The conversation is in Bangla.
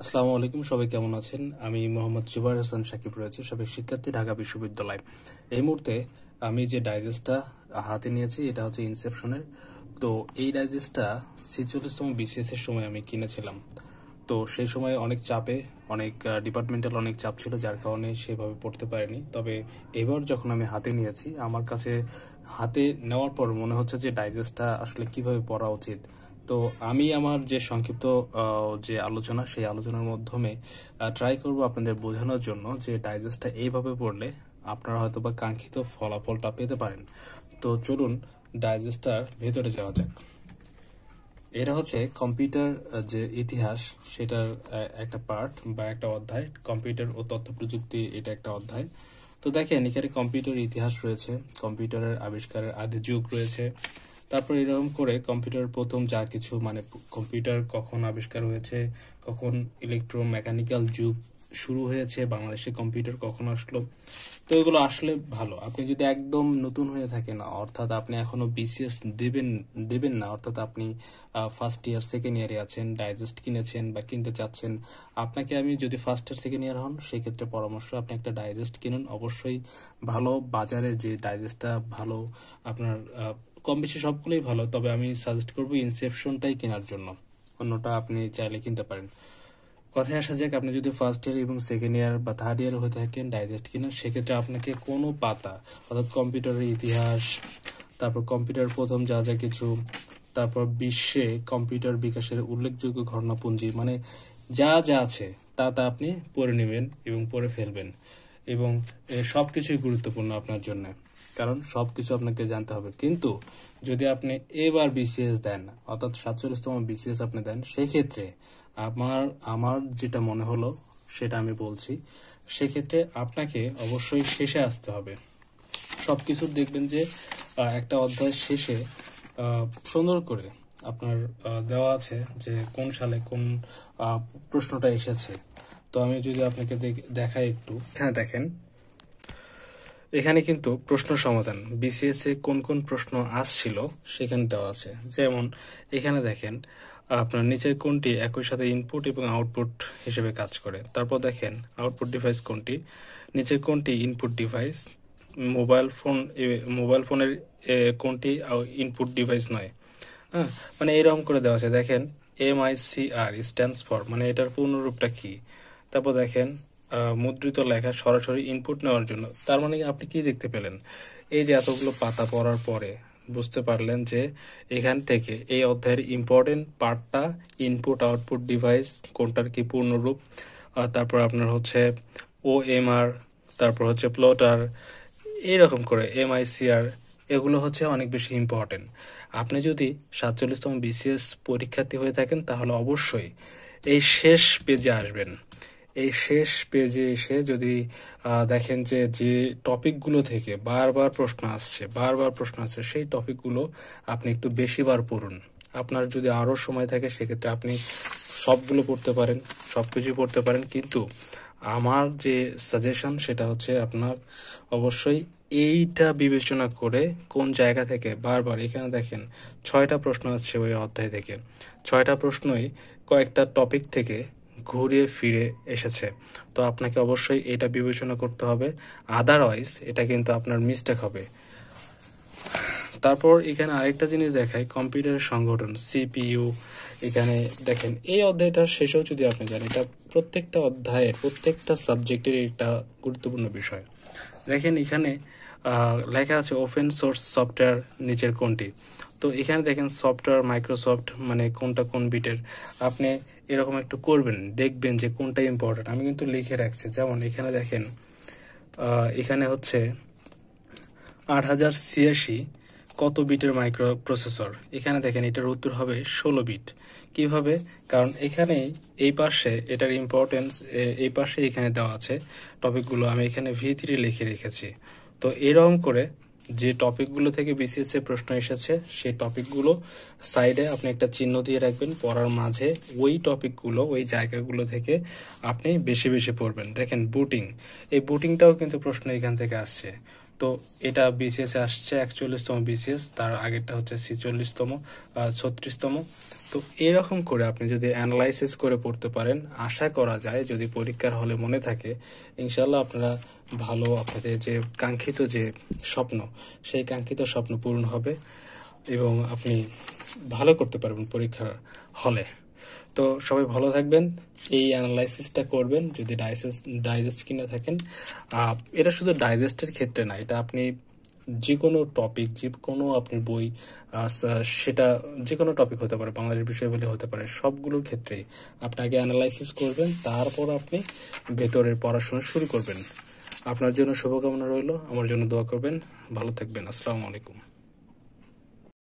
আসসালামু আলাইকুম, সবাই কেমন আছেন? আমি মোহাম্মদ জুবাইর হোসেন সাকিব রয়েছে, সাবেক শিক্ষার্থী, ঢাকা বিশ্ববিদ্যালয়। এই মুহূর্তে আমি যে ডাইজেস্টটা হাতে নিয়েছি এটা হচ্ছে ইনসেপশনের। তো এই ডাইজেস্টটা 46তম বিসিএস এর সময় আমি কিনেছিলাম। তো সেই সময় অনেক চাপে, অনেক ডিপার্টমেন্টাল অনেক চাপ ছিল, যার কারণে সেভাবে পড়তে পারিনি। তবে এবার যখন আমি হাতে নিয়েছি, আমার কাছে হাতে নেওয়ার পর মনে হচ্ছে যে ডাইজেস্টটা আসলে কিভাবে পড়া উচিত। তো আমি আমার যে সংক্ষিপ্ত যে আলোচনা, সেই আলোচনার মাধ্যমে ট্রাই করব আপনাদের বোঝানোর জন্য যে ডাইজেস্টটা এইভাবে পড়লে আপনারা হয়তো বা কাঙ্ক্ষিত ফলাফলটা পেতে পারেন। তো চলুন ডাইজেস্টটার ভেতরে যাওয়া যাক। এটা হচ্ছে কম্পিউটার যে ইতিহাস, সেটার একটা পার্ট বা একটা অধ্যায়। কম্পিউটার ও তথ্য প্রযুক্তি, এটা একটা অধ্যায়। তো দেখেন, এখানে কম্পিউটার ইতিহাস রয়েছে, কম্পিউটারের আবিষ্কারের আদি যুগ রয়েছে। তারপর এরকম করে কম্পিউটার প্রথম যা কিছু, মানে কম্পিউটার কখন আবিষ্কার হয়েছে, কখন ইলেকট্রোমেকানিক্যাল যুগ শুরু হয়েছে, বাংলাদেশে কম্পিউটার কখন আসলো। তো এগুলো আসলে ভালো। আপনি যদি একদম নতুন হয়ে থাকেন, অর্থাৎ আপনি এখনো বিসিএস দেবেন দেবেন না, অর্থাৎ আপনি ফার্স্ট ইয়ার সেকেন্ড ইয়ারে আছেন, ডাইজেস্ট কিনেছেন বা কিনতে চাচ্ছেন, আপনাকে আমি যদি ফার্স্ট ইয়ার সেকেন্ড ইয়ার হন, সেক্ষেত্রে পরামর্শ আপনি একটা ডাইজেস্ট কিনুন। অবশ্যই ভালো বাজারে যে ডাইজেস্টটা ভালো, আপনার কম বেশি সবগুলোই ভালো, তবে আমি সাজেস্ট করবো ইনসেপশনটাই কেনার জন্য। অন্যটা আপনি চাইলে কিনতে পারেন। কথায় আসা যাক, আপনি যদি ফার্স্ট ইয়ার এবং সেকেন্ড ইয়ার বা থার্ড ইয়ার হয়ে থাকেন, ডাইজেস্ট কিনেন, সেক্ষেত্রে আপনাকে কোনো পাতা, অর্থাৎ কম্পিউটারের ইতিহাস, তারপর কম্পিউটার প্রথম যা যা কিছু, তারপর বিশ্বে কম্পিউটার বিকাশের উল্লেখযোগ্য ঘটনাপুঞ্জি, মানে যা যা আছে তা তা আপনি পড়ে নেবেন এবং পড়ে ফেলবেন। এবং সব কিছুই গুরুত্বপূর্ণ আপনার জন্য, কারণ সব কিছু আপনাকে জানতে হবে। কিন্তু যদি আপনি এবার বিসিএস দেন, অর্থাৎ 47তম বিসিএস আপনি দেন, সেক্ষেত্রে আমার আমার যেটা মনে হলো সেটা আমি বলছি। সেক্ষেত্রে আপনাকে অবশ্যই শেষে আসতে হবে। সবকিছু দেখবেন যে একটা অধ্যায় শেষে সুন্দর করে আপনার দেওয়া আছে যে কোন সালে কোন প্রশ্নটা এসেছে। তো আমি যদি আপনাকে দেখাই একটু, এখানে দেখেন, এখানে কিন্তু প্রশ্ন সমাধান বিসিএস এ কোন কোন প্রশ্ন আসছিল সেখানে দেওয়া আছে। যেমন এখানে দেখেন, আপনার নিচের কোনটি একই সাথে ইনপুট এবং আউটপুট হিসেবে কাজ করে। তারপর দেখেন আউটপুট ডিভাইস কোনটি, নিচের কোনটি ইনপুট ডিভাইস, মোবাইল ফোনের কোনটি ইনপুট ডিভাইস নয়। হ্যাঁ, মানে এরকম করে দেওয়া আছে। দেখেন MICR স্ট্যান্ডস ফর, মানে এটার পূর্ণরূপটা কি। তারপর দেখেন মুদ্রিত লেখা সরাসরি ইনপুট নেওয়ার জন্য। তার মানে আপনি কি দেখতে পেলেন? এই যে এতগুলো পাতা পড়ার পরে বুঝতে পারলেন যে এখান থেকে এই অধ্যায়ের ইম্পর্টেন্ট পার্টটা ইনপুট আউটপুট ডিভাইস কোনটার কি পূর্ণরূপ, তারপর আপনার হচ্ছে OMR, তারপর হচ্ছে প্লটার, এইরকম করে MICR, এগুলো হচ্ছে অনেক বেশি ইম্পর্টেন্ট। আপনি যদি 47তম বিসিএস পরীক্ষার্থী হয়ে থাকেন, তাহলে অবশ্যই এই শেষ পেজে আসবেন। এই শেষ পেজে এসে যদি দেখেন যে যে টপিকগুলো থেকে বারবার প্রশ্ন আসছে, সেই টপিকগুলো আপনি একটু বেশিবার পড়ুন। আপনার যদি আরও সময় থাকে, সেক্ষেত্রে আপনি সবগুলো পড়তে পারেন, সবকিছুই পড়তে পারেন। কিন্তু আমার যে সাজেশন সেটা হচ্ছে আপনার অবশ্যই এইটা বিবেচনা করে কোন জায়গা থেকে বারবার, এখানে দেখেন 6টা প্রশ্ন আসছে ওই অধ্যায় থেকে। 6টা প্রশ্নই কয়েকটা টপিক থেকে ঘুরিয়ে ফিরে এসেছে। তো আপনাকে অবশ্যই এটা বিবেচনা করতে হবে, আদারওয়াইজ এটা কিন্তু আপনার মিস্টেক হবে। তারপর এখানে আরেকটা জিনিস দেখায়, কম্পিউটারের সংগঠন, CPU। এখানে দেখেন এই অধ্যায়টার শেষেও যদি আপনি জানেন, এটা প্রত্যেকটা অধ্যায়ের প্রত্যেকটা সাবজেক্টের একটা গুরুত্বপূর্ণ বিষয়। দেখেন এখানে লেখা আছে ওপেন সোর্স সফটওয়্যার নিচের কোনটি। তো এখানে দেখেন সফটওয়্যার মাইক্রোসফট, মানে কোনটা কোন বিটের। আপনি এরকম একটু করবেন, দেখবেন যে কোনটা ইম্পর্টেন্ট। আমি কিন্তু লিখে রাখছি। যেমন এখানে দেখেন, এখানে হচ্ছে 8086 কত বিটের মাইক্রো প্রসেসর। এখানে দেখেন এটার উত্তর হবে 16 বিট। কিভাবে? কারণ এখানে এই পাশে এটার ইম্পর্টেন্স, এই পাশে এখানে দেওয়া আছে টপিকগুলো, আমি এখানে V3 লিখে রেখেছি। তো এরকম করে যে টপিকগুলো থেকে বিসিএস এ প্রশ্ন এসেছে, সেই টপিকগুলো সাইডে আপনি একটা চিহ্ন দিয়ে রাখবেন, পড়ার মাঝে ওই টপিকগুলো, ওই জায়গাগুলো থেকে আপনি বেশি বেশি পড়বেন। দেখেন বুটিং, এই বুটিংটাও কিন্তু প্রশ্ন এখান থেকে আসছে। তো তো এটা বিসিএস এ আসছে 41তম বিসিএস, তার আগেরটা হচ্ছে 46তম 36তম। তো এরকম করে আপনি যদি অ্যানালাইসিস করে পড়তে পারেন, আশা করা যায় যদি পরীক্ষার হলে মনে থাকে, ইনশাল্লাহ আপনারা ভালো, আপনাদের যে কাঙ্ক্ষিত যে স্বপ্ন, সেই কাঙ্ক্ষিত স্বপ্ন পূরণ হবে এবং আপনি ভালো করতে পারবেন পরীক্ষার হলে। তো সবাই ভালো থাকবেন, এই অ্যানালাইসিসটা করবেন যদি ডাইজেস্ট কিনে থাকেন। এটা শুধু ডাইজেস্টের ক্ষেত্রে না, এটা আপনি যে কোনো টপিক, যে কোনো আপনার বই, সেটা যে কোনো টপিক হতে পারে, বাংলাদেশ বিষয়াবলী হতে পারে, সবগুলোর ক্ষেত্রেই আপনি আগে অ্যানালাইসিস করবেন, তারপর আপনি ভেতরের পড়াশোনা শুরু করবেন। আপনার জন্য শুভকামনা রইল, আমার জন্য দোয়া করবেন। ভালো থাকবেন। আসসালামু আলাইকুম।